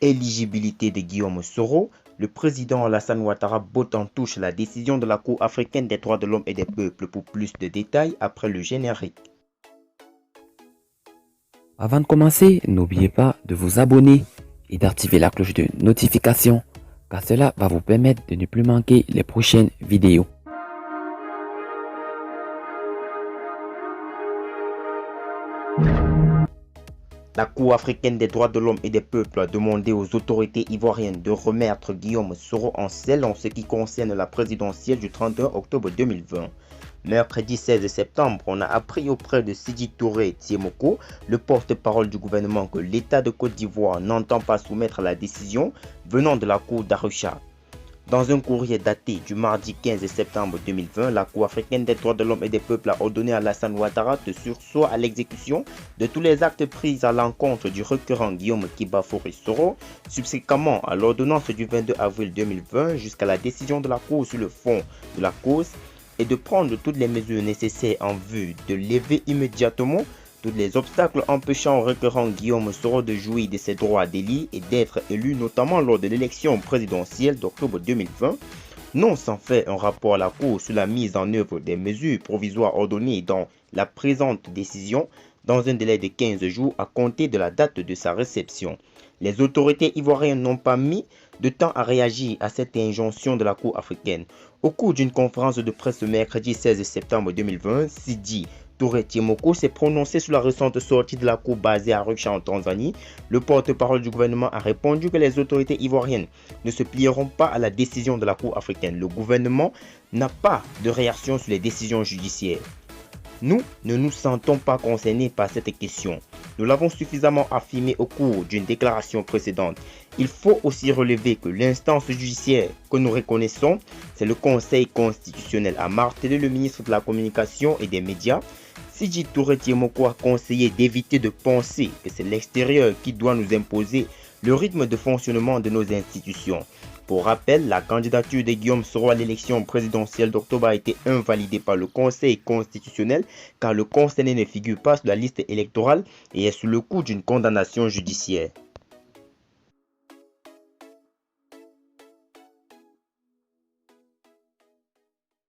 Éligibilité de Guillaume Soro, le président Alassane Ouattara botte en touche la décision de la Cour africaine des droits de l'homme et des peuples. Pour plus de détails, après le générique. Avant de commencer, n'oubliez pas de vous abonner et d'activer la cloche de notification, car cela va vous permettre de ne plus manquer les prochaines vidéos. La Cour africaine des droits de l'homme et des peuples a demandé aux autorités ivoiriennes de remettre Guillaume Soro en selle en ce qui concerne la présidentielle du 31 octobre 2020. Mercredi 16 septembre, on a appris auprès de Sidi Touré Tiemoko, le porte-parole du gouvernement, que l'État de Côte d'Ivoire n'entend pas soumettre la décision venant de la Cour d'Arusha. Dans un courrier daté du mardi 15 septembre 2020, la Cour africaine des droits de l'homme et des peuples a ordonné à Alassane Ouattara de surseoir à l'exécution de tous les actes pris à l'encontre du requérant Guillaume Kiba-Fauré Soro, subséquemment à l'ordonnance du 22 avril 2020 jusqu'à la décision de la Cour sur le fond de la cause, et de prendre toutes les mesures nécessaires en vue de lever immédiatement tous les obstacles empêchant au requérant Guillaume Soro de jouir de ses droits d'élire et d'être élu, notamment lors de l'élection présidentielle d'octobre 2020, non sans faire un rapport à la Cour sur la mise en œuvre des mesures provisoires ordonnées dans la présente décision dans un délai de 15 jours à compter de la date de sa réception. Les autorités ivoiriennes n'ont pas mis de temps à réagir à cette injonction de la Cour africaine. Au cours d'une conférence de presse mercredi 16 septembre 2020, Sidi Touré Tiemoko s'est prononcé sur la récente sortie de la Cour basée à Arusha en Tanzanie. Le porte-parole du gouvernement a répondu que les autorités ivoiriennes ne se plieront pas à la décision de la Cour africaine. Le gouvernement n'a pas de réaction sur les décisions judiciaires. Nous ne nous sentons pas concernés par cette question. Nous l'avons suffisamment affirmé au cours d'une déclaration précédente. Il faut aussi relever que l'instance judiciaire que nous reconnaissons, c'est le Conseil constitutionnel, a martelé le ministre de la Communication et des Médias. Sidi Touré Tiemoko a conseillé d'éviter de penser que c'est l'extérieur qui doit nous imposer le rythme de fonctionnement de nos institutions. Pour rappel, la candidature de Guillaume Soro à l'élection présidentielle d'octobre a été invalidée par le Conseil constitutionnel car le concerné ne figure pas sur la liste électorale et est sous le coup d'une condamnation judiciaire.